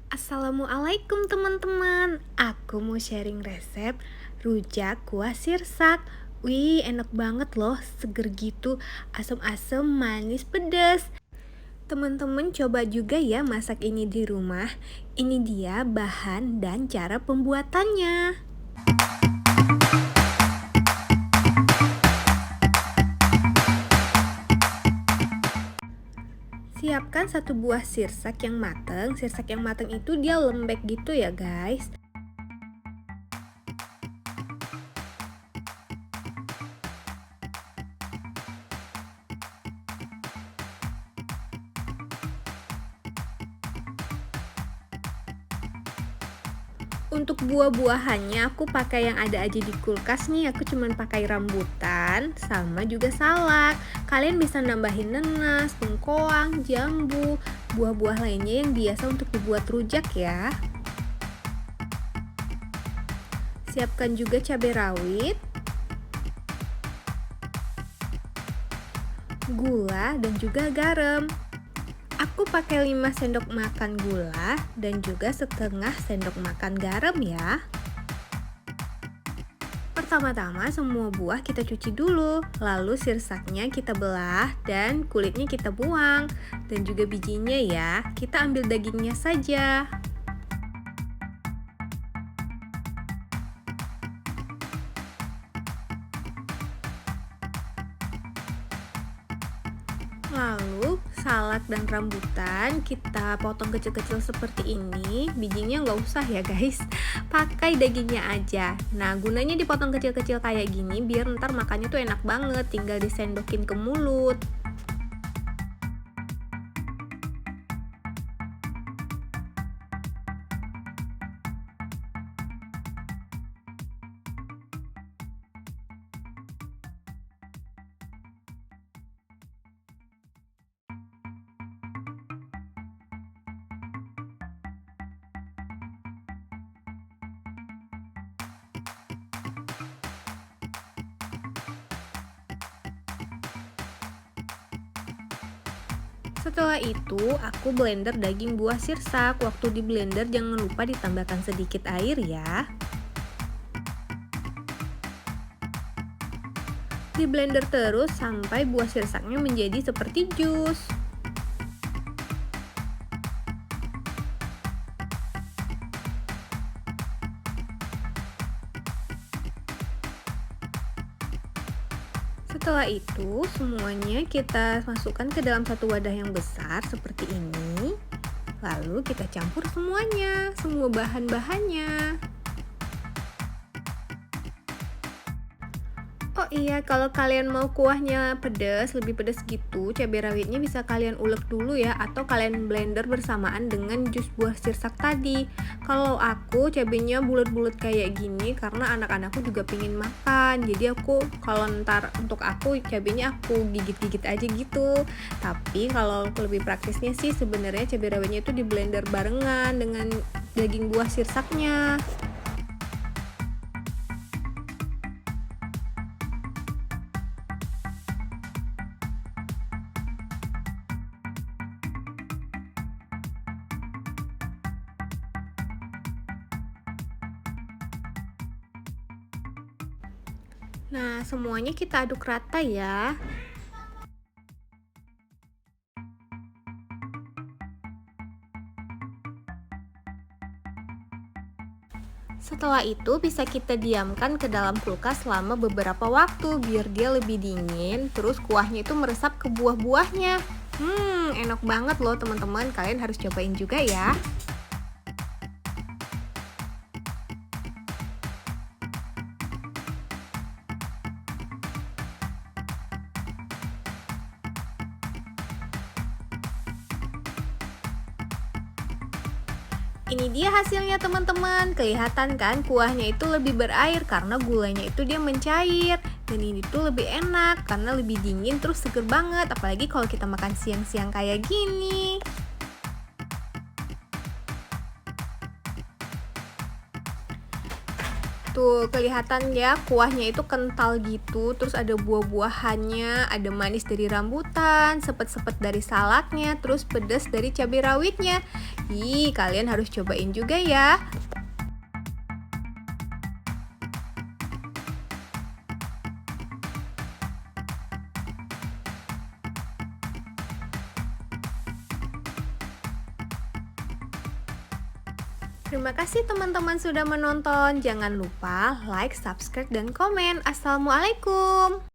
Assalamualaikum teman-teman. Aku mau sharing resep rujak kuah sirsak. Wih, enak banget loh, seger gitu, asam-asam, manis, pedas. Teman-teman coba juga ya masak ini di rumah. Ini dia bahan dan cara pembuatannya. Siapkan satu buah sirsak yang mateng. Sirsak yang mateng itu dia lembek gitu ya guys. Untuk buah-buahannya aku pakai yang ada aja di kulkas nih. Aku cuman pakai rambutan sama juga salak. Kalian bisa nambahin nanas, bengkoang, jambu, buah-buah lainnya yang biasa untuk dibuat rujak ya. Siapkan juga cabai rawit, gula, dan juga garam. Aku pakai 5 sendok makan gula dan juga setengah sendok makan garam ya. Pertama-tama semua buah kita cuci dulu, lalu sirsaknya kita belah dan kulitnya kita buang. Dan juga bijinya ya, kita ambil dagingnya saja. Lalu salak dan rambutan kita potong kecil-kecil seperti ini. Bijinya nggak usah ya guys, pakai dagingnya aja. Nah gunanya dipotong kecil-kecil kayak gini biar ntar makannya tuh enak banget, tinggal disendokin ke mulut. Setelah itu, aku blender daging buah sirsak. Waktu di blender jangan lupa ditambahkan sedikit air ya. Di blender terus sampai buah sirsaknya menjadi seperti jus. Setelah itu, semuanya kita masukkan ke dalam satu wadah yang besar seperti ini. Lalu kita campur semuanya, semua bahan-bahannya. Oh iya, kalau kalian mau kuahnya pedas, lebih pedas gitu, cabai rawitnya bisa kalian ulek dulu ya, atau kalian blender bersamaan dengan jus buah sirsak tadi. Kalau aku cabenya bulat-bulat kayak gini karena anak-anakku juga pingin makan. Jadi aku kalau ntar untuk aku cabenya aku gigit-gigit aja gitu. Tapi kalau lebih praktisnya sih sebenarnya cabai rawitnya itu di blender barengan dengan daging buah sirsaknya. Nah, semuanya kita aduk rata ya. Setelah itu bisa kita diamkan ke dalam kulkas selama beberapa waktu biar dia lebih dingin, terus kuahnya itu meresap ke buah-buahnya. Enak banget loh teman-teman, kalian harus cobain juga ya. Ini dia hasilnya teman-teman. Kelihatan kan kuahnya itu lebih berair karena gulanya itu dia mencair. Dan ini tuh lebih enak karena lebih dingin terus seger banget. Apalagi kalau kita makan siang-siang kayak gini. Tuh, kelihatan ya kuahnya itu kental gitu, terus ada buah-buahannya, ada manis dari rambutan, sepet-sepet dari salaknya, terus pedas dari cabai rawitnya. Ih, kalian harus cobain juga ya. Terima kasih teman-teman sudah menonton. Jangan lupa like, subscribe, dan komen. Assalamualaikum.